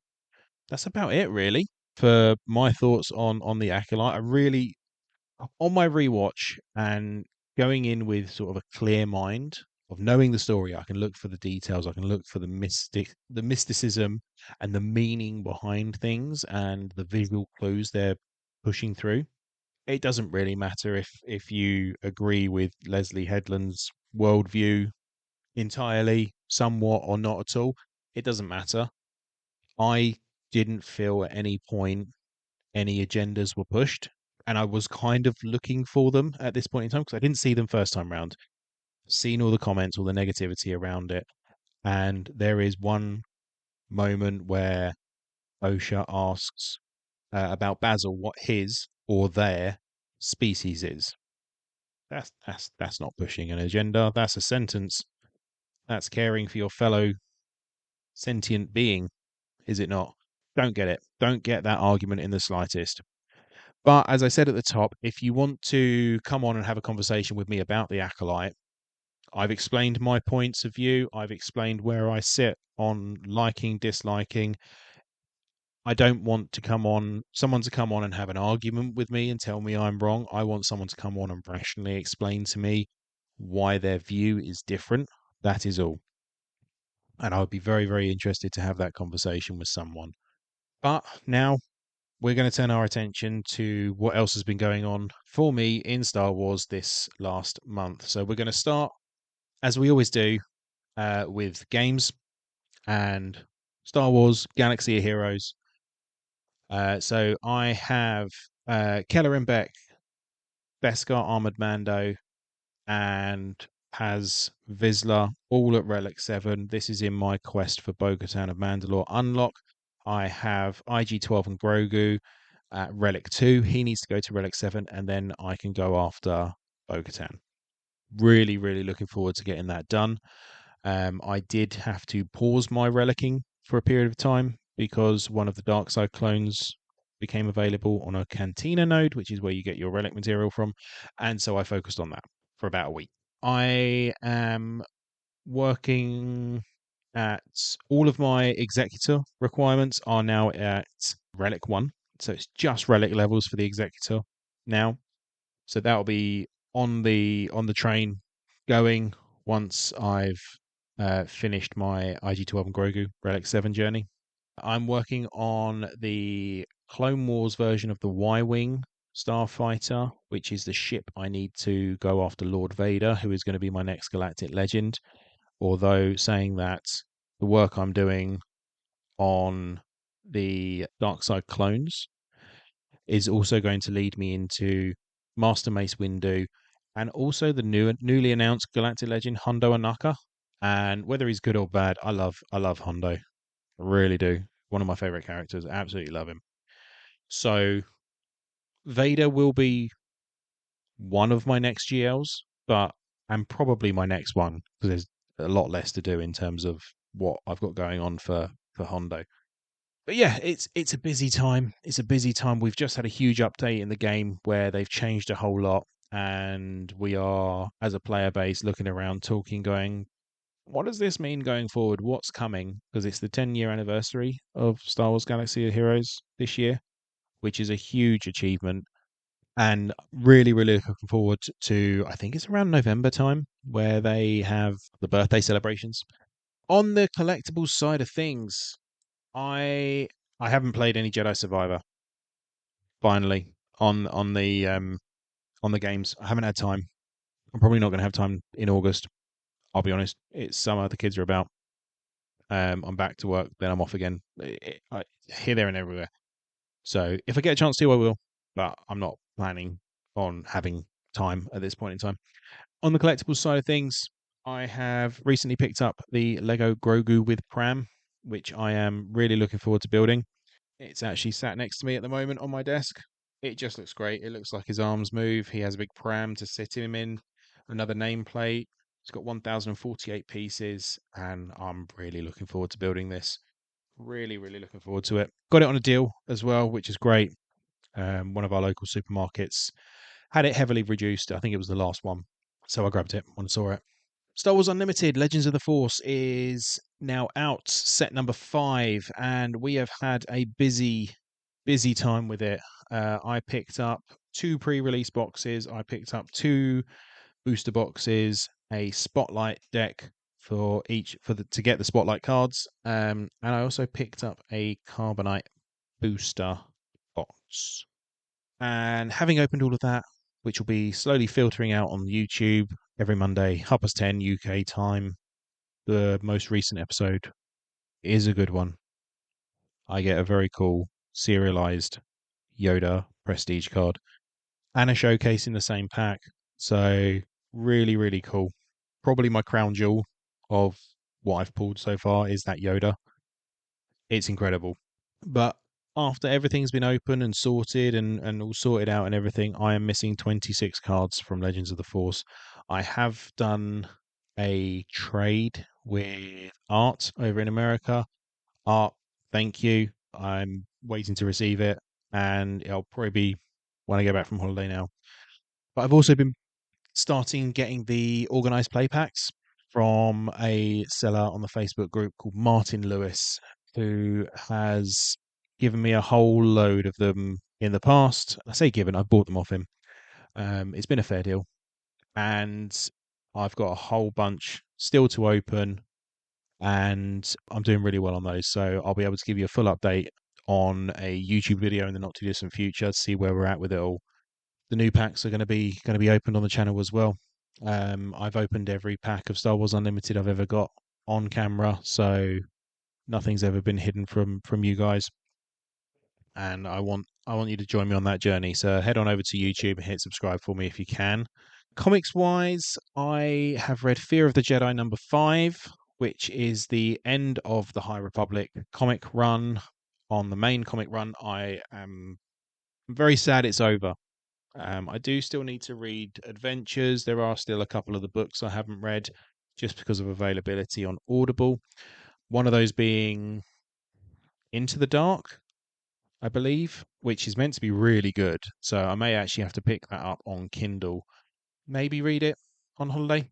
That's about it, really, for my thoughts on the Acolyte. I really, on my rewatch and going in with sort of a clear mind of knowing the story, I can look for the details, I can look for the mysticism and the meaning behind things and the visual clues they're pushing through. It doesn't really matter if you agree with Leslie Headland's worldview entirely, somewhat, or not at all. It doesn't matter. I didn't feel at any point any agendas were pushed, and I was kind of looking for them at this point in time because I didn't see them first time round. Seen all the comments, all the negativity around it, and there is one moment where Osha asks about Basil what his or their species is. That's not pushing an agenda. That's a sentence. That's caring for your fellow sentient being, is it not? Don't get it. Don't get that argument in the slightest. But as I said at the top, if you want to come on and have a conversation with me about the Acolyte, I've explained my points of view. I've explained where I sit on liking, disliking. I don't want to come on, someone to come on and have an argument with me and tell me I'm wrong. I want someone to come on and rationally explain to me why their view is different. That is all. And I would be very, very interested to have that conversation with someone. But now we're going to turn our attention to what else has been going on for me in Star Wars this last month. So we're going to start, as we always do, with games and Star Wars Galaxy of Heroes. So I have Keller and Beck, Beskar Armored Mando, and Paz Vizsla all at Relic 7. This is in my quest for Bo-Katan of Mandalore unlock. I have IG-12 and Grogu at Relic 2. He needs to go to Relic 7, and then I can go after Bo-Katan. Really, really looking forward to getting that done. I did have to pause my relicking for a period of time because one of the dark side clones became available on a Cantina node, which is where you get your relic material from. And so I focused on that for about a week. I am working at all of my executor requirements are now at relic 1. So it's just relic levels for the executor now. So that'll be on the train going once I've finished my IG-12 and Grogu Relic 7 journey. I'm working on the Clone Wars version of the Y-Wing Starfighter, which is the ship I need to go after Lord Vader, who is going to be my next galactic legend. Although saying that, the work I'm doing on the Dark Side clones is also going to lead me into Master Mace Windu and also the newly announced galactic legend Hondo Anaka. And whether he's good or bad, I love Hondo. I really do. One of my favorite characters. I absolutely love him. So Vader will be one of my next GLs, but and probably my next one because there's a lot less to do in terms of what I've got going on for Hondo. But yeah, it's a busy time. It's a busy time. We've just had a huge update in the game where they've changed a whole lot, and we are, as a player base, looking around, talking, going, what does this mean going forward? What's coming? Because it's the 10-year anniversary of Star Wars Galaxy of Heroes this year, which is a huge achievement. And really, really looking forward to, I think it's around November time, where they have the birthday celebrations. On the collectibles side of things, I I haven't played any Jedi Survivor. Finally, on the games, I haven't had time. I'm probably not going to have time in August. I'll be honest. It's summer. The kids are about. I'm back to work. Then I'm off again. Here, there, and everywhere. So if I get a chance to, I will. But I'm not planning on having time at this point in time. On the collectibles side of things, I have recently picked up the Lego Grogu with Pram, which I am really looking forward to building. It's actually sat next to me at the moment on my desk. It just looks great. It looks like his arms move. He has a big pram to sit him in, another nameplate. It's got 1,048 pieces, and I'm really looking forward to building this. Really, really looking forward to it. Got it on a deal as well, which is great. One of our local supermarkets had it heavily reduced. I think it was the last one. So I grabbed it when I saw it. Star Wars Unlimited Legends of the Force is now out, set number 5, and we have had a busy, busy time with it. I picked up 2 pre-release boxes. I picked up 2 booster boxes, a spotlight deck for each to get the spotlight cards, and I also picked up a carbonite booster box. And having opened all of that, which will be slowly filtering out on YouTube every Monday, 10:30 UK time, the most recent episode is a good one. I get a very cool serialized Yoda prestige card and a showcase in the same pack. So really, really cool. Probably my crown jewel of what I've pulled so far is that Yoda. It's incredible. But after everything's been open and sorted and all sorted out and everything, I am missing 26 cards from Legends of the Force. I have done a trade with Art over in America. Art, thank you. I'm waiting to receive it, and it'll probably be when I get back from holiday now. But I've also been starting getting the organized play packs from a seller on the Facebook group called Martin Lewis, who has given me a whole load of them in the past. I say given, I've bought them off him. It's been a fair deal. And I've got a whole bunch still to open, and I'm doing really well on those. So I'll be able to give you a full update on a YouTube video in the not too distant future to see where we're at with it all. The new packs are going to be opened on the channel as well. I've opened every pack of Star Wars Unlimited I've ever got on camera, so nothing's ever been hidden from you guys. And I want you to join me on that journey. So head on over to YouTube and hit subscribe for me if you can. Comics wise, I have read Fear of the Jedi number 5, which is the end of the High Republic comic run. On the main comic run, I am very sad it's over. I do still need to read Adventures. There are still a couple of the books I haven't read just because of availability on Audible. One of those being Into the Dark, I believe, which is meant to be really good. So I may actually have to pick that up on Kindle. Maybe read it on holiday.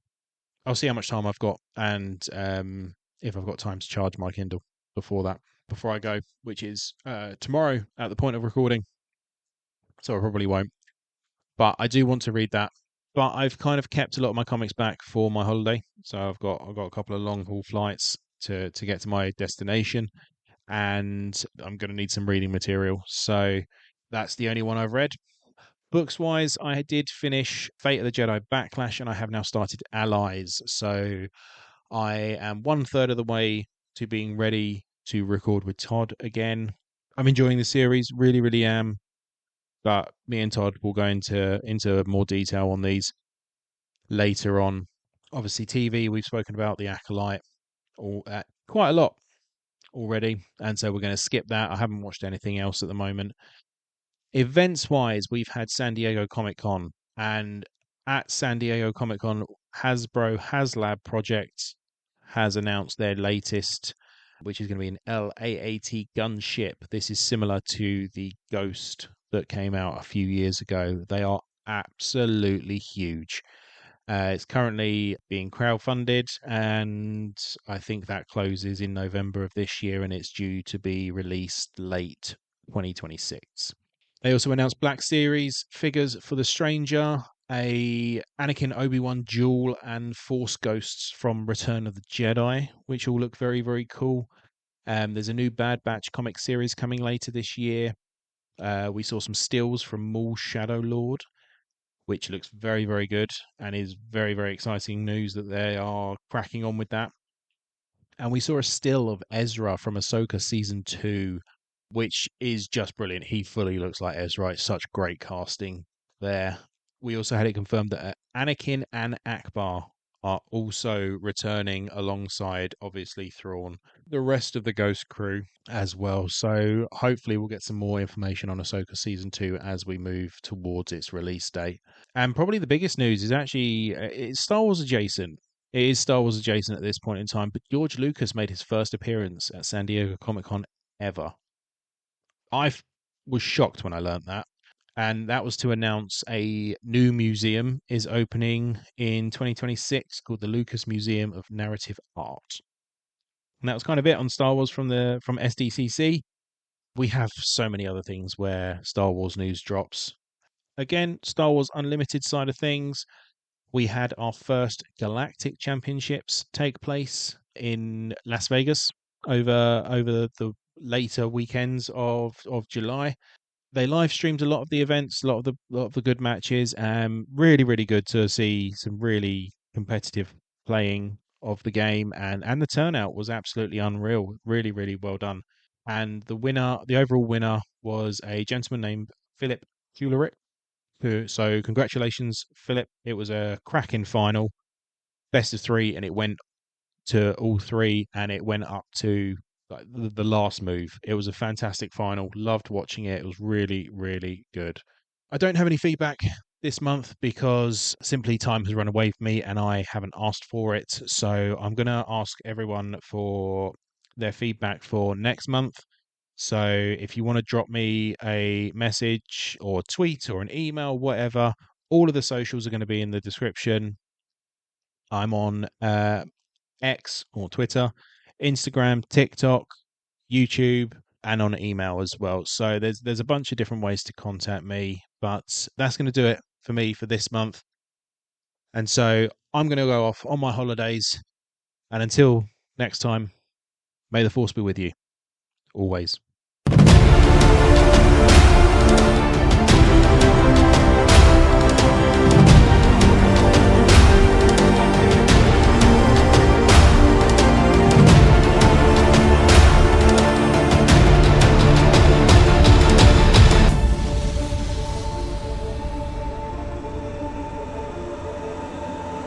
I'll see how much time I've got and if I've got time to charge my Kindle before I go, which is tomorrow at the point of recording. So I probably won't. But I do want to read that. But I've kind of kept a lot of my comics back for my holiday, so I've got a couple of long haul flights to get to my destination, and I'm going to need some reading material. So that's the only one I've read. Books wise, I did finish Fate of the Jedi Backlash, and I have now started Allies. So I am 1/3 of the way to being ready to record with Todd again. I'm enjoying the series, really, really am. But me and Todd will go into more detail on these later on. Obviously, TV, we've spoken about the Acolyte quite a lot already, and so we're going to skip that. I haven't watched anything else at the moment. Events wise, we've had San Diego Comic Con, and at San Diego Comic Con, Hasbro HasLab Project has announced their latest, which is going to be an LAAT gunship. This is similar to the Ghost that came out a few years ago. They are absolutely huge. It's currently being crowdfunded, and I think that closes in November of this year, and it's due to be released late 2026. They also announced Black Series figures for the Stranger, a Anakin Obi-Wan duel, and Force Ghosts from Return of the Jedi, which all look very, very cool. There's a new Bad Batch comic series coming later this year. We saw some stills from Maul's Shadow Lord, which looks very, very good and is very, very exciting news that they are cracking on with that. And we saw a still of Ezra from Ahsoka season 2, which is just brilliant. He fully looks like Ezra. It's such great casting there. We also had it confirmed that Anakin and Akbar are also returning alongside, obviously, Thrawn, the rest of the Ghost crew as well. So hopefully we'll get some more information on Ahsoka season 2 as we move towards its release date. And probably the biggest news is actually it's Star Wars adjacent. It is Star Wars adjacent at this point in time, but George Lucas made his first appearance at San Diego Comic-Con ever. I was shocked when I learned that. And that was to announce a new museum is opening in 2026 called the Lucas Museum of Narrative Art. And that was kind of it on Star Wars from SDCC. We have so many other things where Star Wars news drops. Again, Star Wars Unlimited side of things, we had our first Galactic Championships take place in Las Vegas over the later weekends of July. They live streamed a lot of the events, a lot of the good matches. Really, really good to see some really competitive playing of the game, and the turnout was absolutely unreal. Really, really well done. And the overall winner, was a gentleman named Philip Hewlett. So congratulations, Philip. It was a cracking final, best of three, and it went to all three, and it went up to like the last move. It was a fantastic final. Loved watching it. It was really, really good. I don't have any feedback this month because simply time has run away from me and I haven't asked for it. So I'm going to ask everyone for their feedback for next month. So if you want to drop me a message or tweet or an email, whatever, all of the socials are going to be in the description. I'm on X or Twitter, Instagram, TikTok, YouTube, and on email as well. So there's a bunch of different ways to contact me, but that's going to do it for me for this month. And so I'm going to go off on my holidays. And until next time, may the force be with you always.